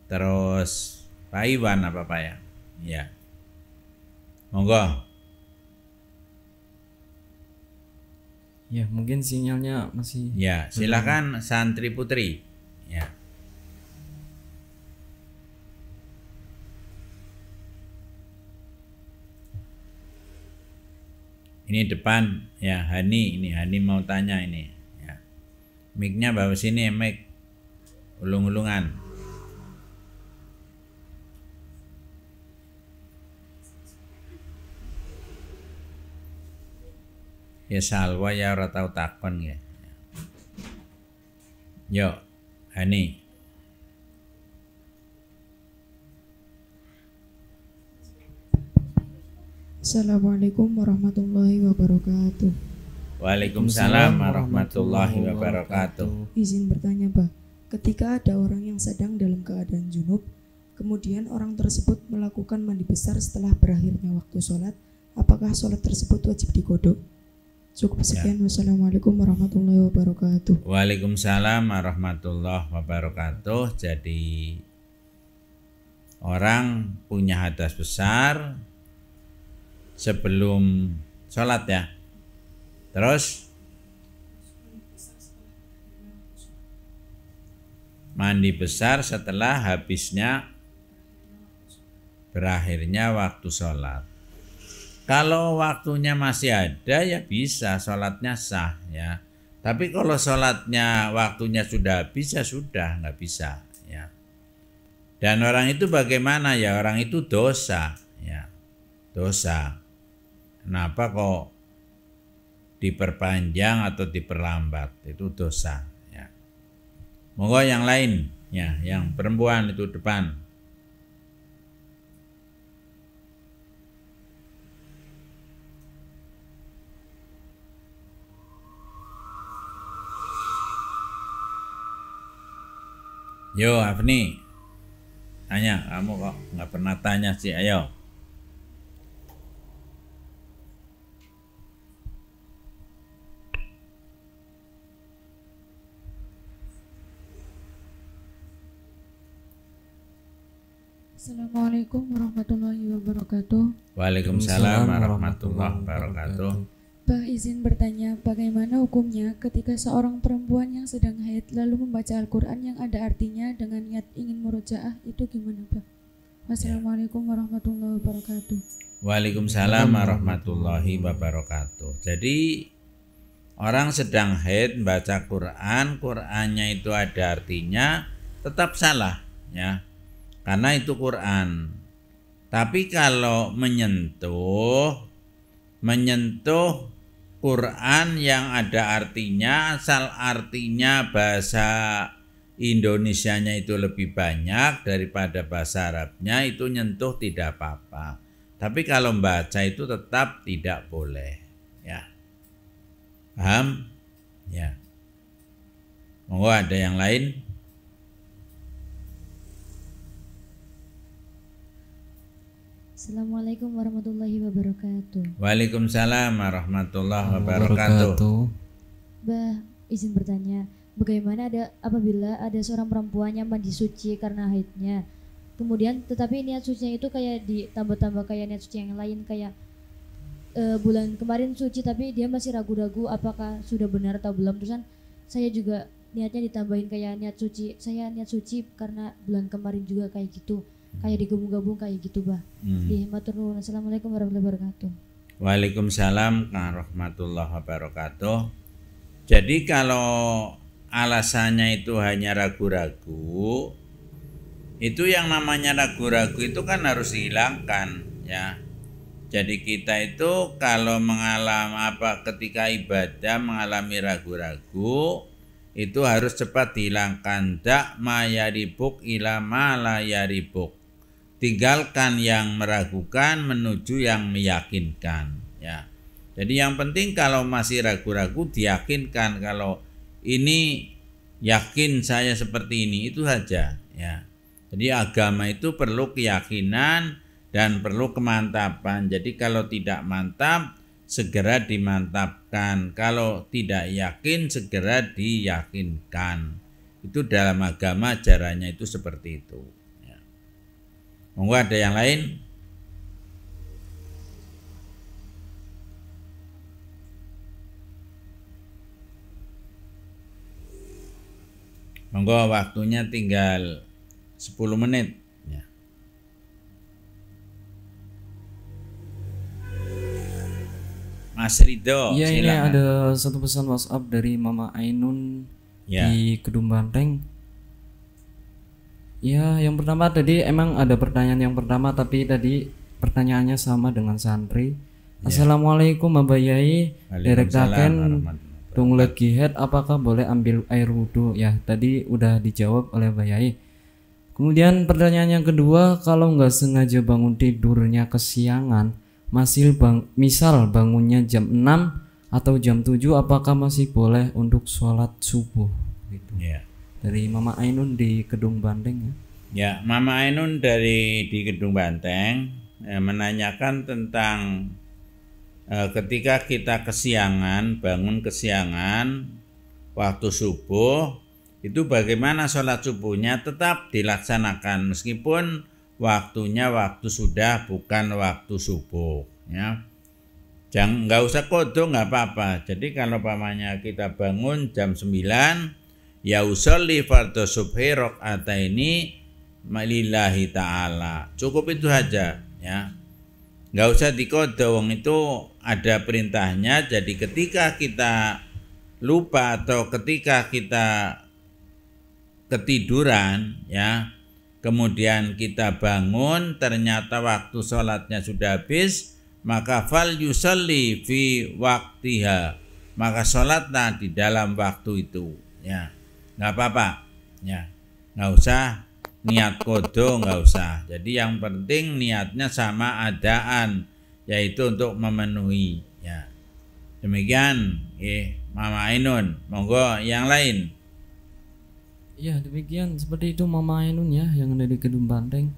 terus Pak Iwan apa Pak ya? Ya. Monggo. Ya, mungkin sinyalnya masih. Ya, silakan santri putri. Ya. Ini depan ya Hani, ini Hani mau tanya ini ya. Mic-nya bawa sini mic ulung-ulungan. Ya salwa ya ora tau takon ya. Yo, Hani. Assalamualaikum warahmatullahi wabarakatuh. Waalaikumsalam warahmatullahi wabarakatuh. Izin bertanya, Bah. Ketika ada orang yang sedang dalam keadaan junub, kemudian orang tersebut melakukan mandi besar setelah berakhirnya waktu sholat, apakah sholat tersebut wajib diqodho? Cukup sekian. Wassalamualaikum warahmatullahi wabarakatuh. Waalaikumsalam warahmatullahi wabarakatuh. Jadi orang punya hadas besar sebelum sholat ya. Terus mandi besar setelah habisnya berakhirnya waktu sholat. Kalau waktunya masih ada ya bisa, sholatnya sah ya. Tapi kalau sholatnya waktunya sudah habis ya sudah, nggak bisa ya. Dan orang itu bagaimana ya? Orang itu dosa ya, dosa. Kenapa kok diperpanjang atau diperlambat? Itu dosa ya. Monggo yang lain ya, yang perempuan itu depan. Yo Afni, tanya, kamu kok nggak pernah tanya sih, ayo. Assalamualaikum warahmatullahi wabarakatuh. Waalaikumsalam warahmatullahi wabarakatuh. Bah, izin bertanya, bagaimana hukumnya ketika seorang perempuan yang sedang haid lalu membaca Al-Quran yang ada artinya dengan niat ingin murojaah, itu gimana, Bah? Wassalamualaikum warahmatullahi wabarakatuh. Waalaikumsalam warahmatullahi wabarakatuh. Jadi orang sedang haid membaca Quran, Qurannya itu ada artinya, tetap salah ya, karena itu Quran. Tapi kalau menyentuh Quran yang ada artinya, asal artinya bahasa Indonesianya itu lebih banyak daripada bahasa Arabnya, itu nyentuh tidak apa-apa. Tapi kalau membaca itu tetap tidak boleh ya. Paham? Ya. Monggo ada yang lain? Assalamualaikum warahmatullahi wabarakatuh. Waalaikumsalam warahmatullahi wabarakatuh. Bah, izin bertanya, bagaimana apabila ada seorang perempuan yang mandi suci karena haidnya, kemudian tetapi niat sucinya itu kayak ditambah-tambah kayak niat suci yang lain, kayak bulan kemarin suci tapi dia masih ragu-ragu apakah sudah benar atau belum, terusan saya juga niatnya ditambahin kayak niat suci, saya niat suci karena bulan kemarin juga kayak gitu, kayak digabung-gabung kayak gitu, Bah. Matur nuwun. Assalamualaikum warahmatullahi wabarakatuh. Waalaikumsalam warahmatullahi wabarakatuh. Jadi kalau alasannya itu hanya ragu-ragu, itu yang namanya ragu-ragu itu kan harus dihilangkan ya. Jadi kita itu kalau ketika ibadah mengalami ragu-ragu, itu harus cepat dihilangkan. Dak ma yaribuk ila ma la yaribuk. Tinggalkan yang meragukan menuju yang meyakinkan ya. Jadi yang penting kalau masih ragu-ragu diyakinkan, kalau ini yakin saya seperti ini, itu saja ya. Jadi agama itu perlu keyakinan dan perlu kemantapan. Jadi kalau tidak mantap segera dimantapkan, kalau tidak yakin segera diyakinkan. Itu dalam agama ajarannya itu seperti itu. Monggo ada yang lain? Monggo, waktunya tinggal 10 menit ya. Mas Ridho, Iya, ini silakan. ada satu pesan WhatsApp dari Mama Ainun di Kedung Banteng. Ya, yang pertama tadi emang ada pertanyaan yang pertama, tapi tadi pertanyaannya sama dengan santri. Assalamualaikum Bapak Yai. Direktaken Waalaikumsalam tung lagi head apakah boleh ambil air wudhu? Ya tadi udah dijawab oleh Bapak Yai. Kemudian pertanyaan yang kedua, kalau nggak sengaja bangun tidurnya kesiangan, misal bangunnya jam 6 atau jam 7, apakah masih boleh untuk sholat subuh? Gitu. Ya. Dari Mama Ainun di Kedung Banteng ya. Ya, Mama Ainun di Kedung Banteng menanyakan tentang ketika kita kesiangan, bangun kesiangan waktu subuh, itu bagaimana sholat subuhnya tetap dilaksanakan meskipun waktunya waktu sudah bukan waktu subuh ya. Jangan, nggak usah qodho, nggak apa-apa. Jadi kalau pamannya kita bangun jam 9 ya usolli fardhu subhi rakaataini lillahi ta'ala, cukup itu aja ya, nggak usah diqodho, wong itu ada perintahnya. Jadi ketika kita lupa atau ketika kita ketiduran ya, kemudian kita bangun ternyata waktu sholatnya sudah habis, maka fal yusalli fi waktiha, maka sholatlah di dalam waktu itu ya, nggak apa-apa ya, nggak usah niat qodho, nggak usah. Jadi yang penting niatnya sama adaan, yaitu untuk memenuhi ya. Demikian Mama Ainun, monggo yang lain. Ya demikian seperti itu Mama Ainun ya yang ada di Kedung Banteng.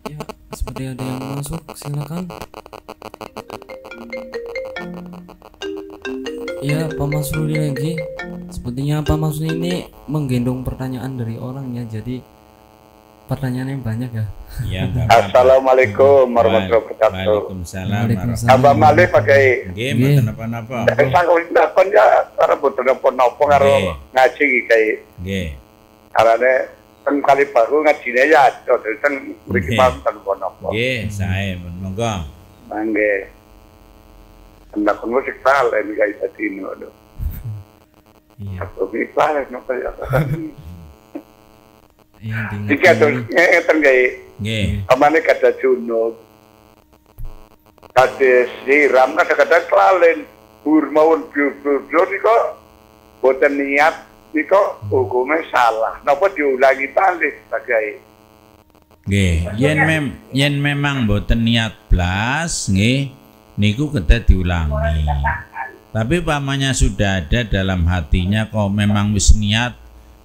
Ya seperti ada yang masuk, silakan. Ya Pak Masrudi lagi. Sepertinya Pak Masrudi ini menggendong pertanyaan dari orang ya, jadi pertanyaannya banyak ya. Ya, Assalamualaikum warahmatullahi wabarakatuh. Waalaikumsalam. Abah Malih pakai Nggih, mboten napa-napa. sanggup takon ya ora boten napa-napa karo ngaji iki kae. Nggih. Arane teng kali baru ngajine ya teng mriki pamten napa. Nggih, sae monggo. Mangga. Hendak musik pal ini guys tadi ini aduh. Iya. Aku mikir napa ya. Iya, Iki atur ngeten gawe. Nggih. Amane kada junub. Kade siram kadang-kadang kelalen. Bur mawon bur niko boten niat niko hukumnya salah. Napa diulangi balik sebagai Nggih, yen memang boten niat blas nggih, niku kedah diulangi. Tapi pamannya sudah ada dalam hatinya kok memang wis niat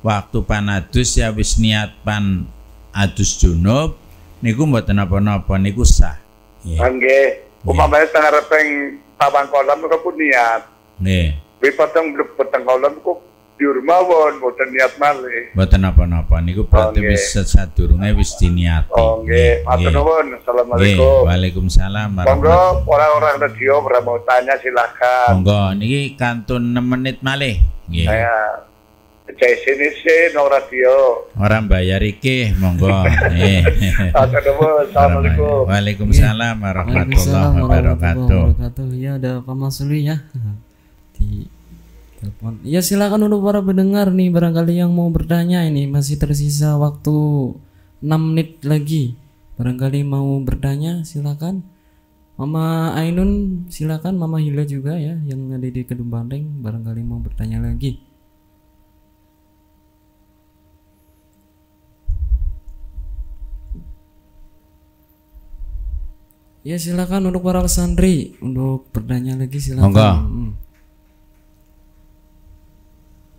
waktu panadus ya wis niat pan adus junub, niku mboten napa-napa, niku sah. nggih. Umpamane teng areping papan kolam kok pun niat. Nggih. Wi peteng peteng kolam kok diur mawon boten niat malih. Mboten napa-napa, niku berarti wis sadurunge wis diniati. Oh nggih, matur nuwun. Assalamualaikum. Waalaikumsalam. Monggo orang-orang radio mau tanya silakan. Monggo niki kantun 6 menit malih. Nggih. Saya sini sih no radio. Orang bayar iki, monggo. Assalamualaikum. Waalaikumsalam warahmatullahi wabarakatuh. Ya ada Pak Masuli ya di telepon. Ya silakan untuk para pendengar nih, barangkali yang mau bertanya, ini masih tersisa waktu 6 menit lagi. Barangkali mau bertanya silakan. Mama Ainun silakan, Mama Hila juga ya yang ada di Kedung Banteng, barangkali mau bertanya lagi. Ya silakan untuk para santri untuk bertanya lagi silakan. Monggo.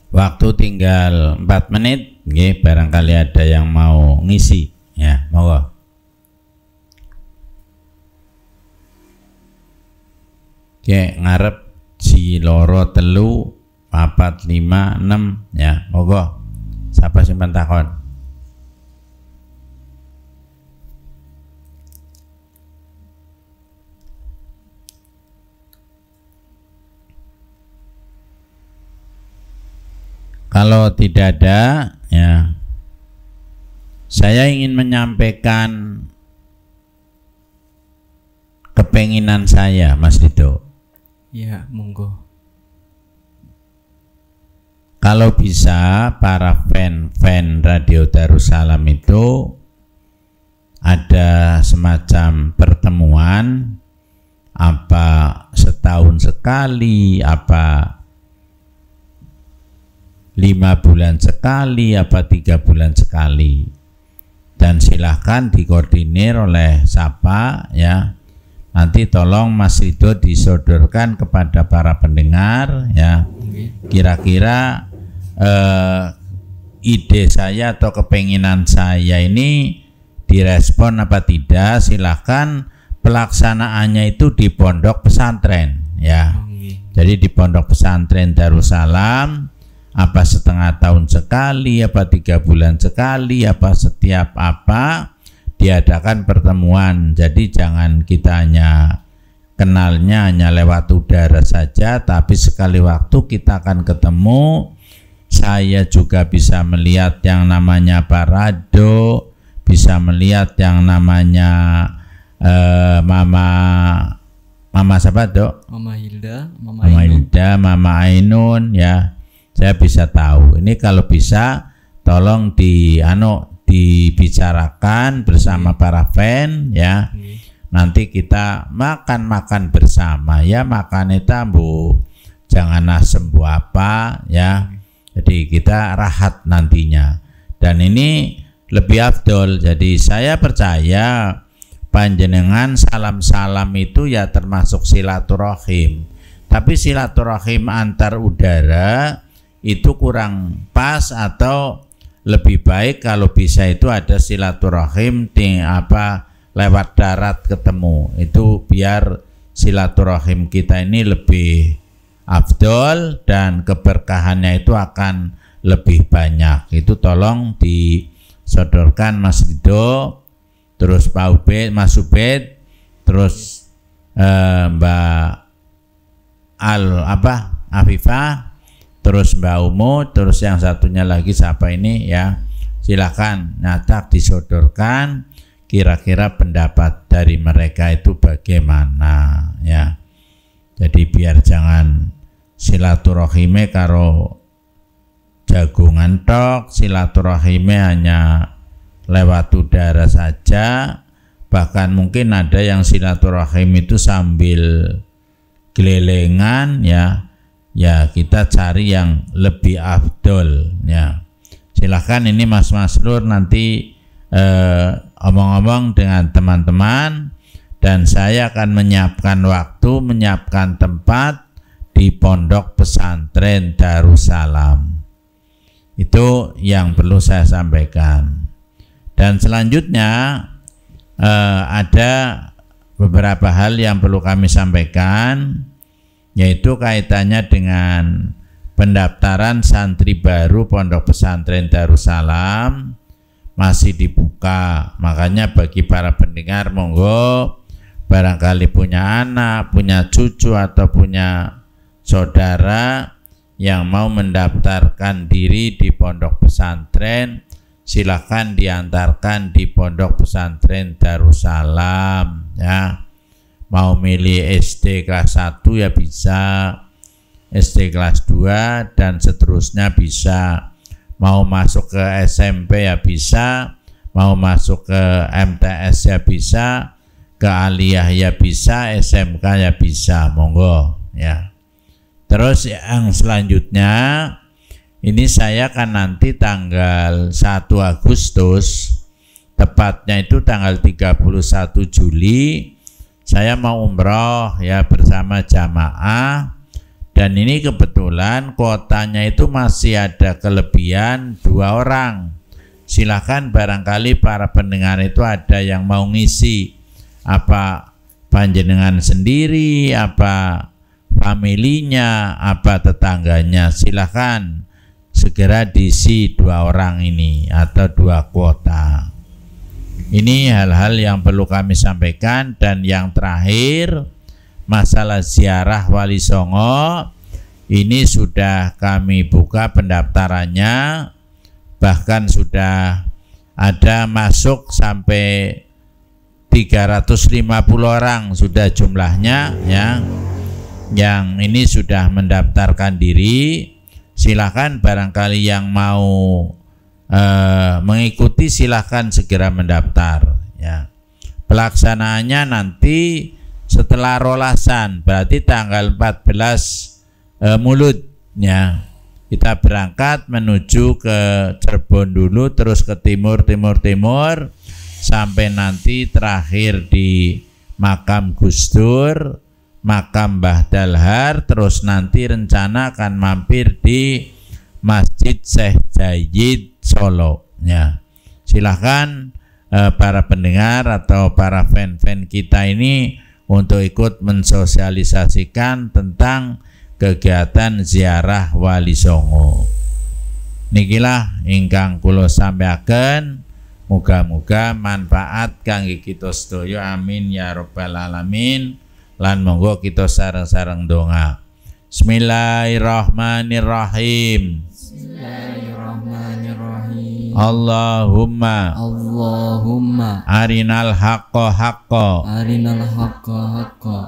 Waktu tinggal 4 menit, nggih, barangkali ada yang mau ngisi ya, monggo. Oke, ngarep si loro telu 4 5 6 ya, monggo. Siapa simpan takon? Kalau tidak ada, ya, saya ingin menyampaikan kepenginan saya, Mas Dito. Ya, monggo. kalau bisa para fan Radio Darussalam itu ada semacam pertemuan, apa setahun sekali, apa 5 bulan sekali, apa 3 bulan sekali, dan silahkan dikoordinir oleh siapa ya. Nanti tolong Mas Ridho disodorkan kepada para pendengar ya. Kira-kira ide saya atau kepenginan saya ini direspon apa tidak. Silahkan pelaksanaannya itu di pondok pesantren ya. Jadi di pondok pesantren Darussalam, apa setengah tahun sekali, apa 3 bulan sekali, apa setiap apa diadakan pertemuan. Jadi jangan kita hanya kenalnya hanya lewat udara saja, tapi sekali waktu kita akan ketemu. Saya juga bisa melihat yang namanya Parado, bisa melihat yang namanya Mama siapa Dok? Mama Hilda, Mama Ainun ya. Saya bisa tahu. Ini kalau bisa tolong dibicarakan bersama para fan ya. Nanti kita makan bersama ya, makan itu jangan asem apa ya. Jadi kita rahat nantinya. Dan ini lebih afdol. Jadi saya percaya panjenengan salam-salam itu ya termasuk silaturahim. Tapi silaturahim antar udara itu kurang pas, atau lebih baik kalau bisa itu ada silaturahim lewat darat ketemu. Itu biar silaturahim kita ini lebih afdol dan keberkahannya itu akan lebih banyak. Itu tolong disodorkan Mas Ridho, terus Pak Ubed, Mas Ubed, terus Mbak Afifah, terus Mbak Umu, terus yang satunya lagi siapa ini ya. Silakan nyatak disodorkan kira-kira pendapat dari mereka itu bagaimana ya. Jadi biar jangan silaturahime karo jagungan tok, silaturahime hanya lewat udara saja. Bahkan mungkin ada yang silaturahim itu sambil gelelengan ya. Ya kita cari yang lebih afdol ya. Silahkan ini Mas Masrur nanti omong-omong dengan teman-teman, dan saya akan menyiapkan waktu, menyiapkan tempat di pondok pesantren Darussalam. Itu yang perlu saya sampaikan. Dan selanjutnya ada beberapa hal yang perlu kami sampaikan, yaitu kaitannya dengan pendaftaran santri baru pondok pesantren Darussalam masih dibuka. Makanya bagi para pendengar, monggo barangkali punya anak, punya cucu atau punya saudara yang mau mendaftarkan diri di pondok pesantren, silakan diantarkan di pondok pesantren Darussalam ya. Mau milih SD kelas 1 ya bisa, SD kelas 2 dan seterusnya bisa. Mau masuk ke SMP ya bisa, mau masuk ke MTS ya bisa, ke aliyah ya bisa, SMK ya bisa, monggo ya. Terus yang selanjutnya ini saya kan nanti tanggal 1 Agustus, tepatnya itu tanggal 31 Juli saya mau umroh ya bersama jamaah, dan ini kebetulan kuotanya itu masih ada kelebihan 2 orang. Silahkan barangkali para pendengar itu ada yang mau ngisi, apa panjenengan sendiri, apa familinya, apa tetangganya, silahkan segera diisi 2 orang ini atau 2 kuota. Ini hal-hal yang perlu kami sampaikan. Dan yang terakhir, masalah ziarah Wali Songo ini sudah kami buka pendaftarannya, bahkan sudah ada masuk sampai 350 orang sudah jumlahnya ya, yang ini sudah mendaftarkan diri. Silahkan barangkali yang mau mengikuti silahkan segera mendaftar ya. Pelaksanaannya nanti setelah rolasan, berarti tanggal 14 Mulud ya. Kita berangkat menuju ke Cirebon dulu, terus ke timur sampai nanti terakhir di makam Gus Dur, makam Mbah Dalhar, terus nanti rencana akan mampir di Masjid Syekh Jayyid Solo ya. Silahkan para pendengar atau para fan-fan kita ini untuk ikut mensosialisasikan tentang kegiatan ziarah Wali Songo. Nikilah ingkang kula sampaikan, muga-muga manfaat kangge kita sedaya, amin ya rabbal alamin. Lan monggo kita sareng-sareng donga. Bismillahirrahmanirrahim. Allahumma arinal haqqa haqqa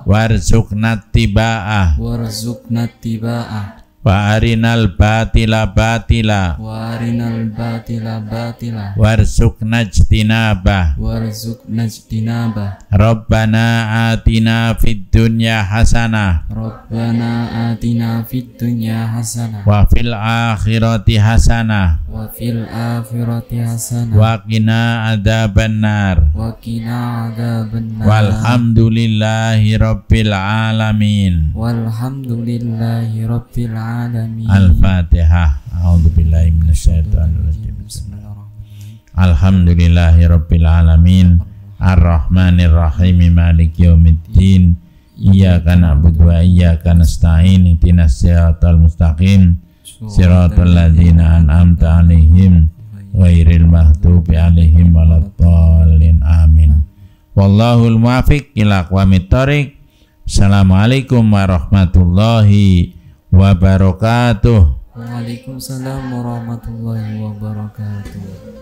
warzuqna tiba'ah wa arinal batila batila warzuqna ijtinabah Rabbana atina fid dunya hasanah wa fil akhirati hasanah wa qina adzabannar walhamdulillahi rabbil alamin. Al-Fatihah. A'udzubillahi minasyaitonirrajim. Alhamdulillahi rabbil alamin. Ar-Rahmanir-Rahim. Maliki yaumiddin. Iyyaka na'budu wa iyyaka nasta'in. Ihdinas siratal mustaqim. Siratal ladzina an'amta 'alaihim ghairil maghdubi 'alaihim waladdallin. Amin. Wallahul muwaffiq ila aqwamit thoriq. Assalamualaikum warahmatullahi wabarakatuh. Waalaikumsalam warahmatullahi wabarakatuh.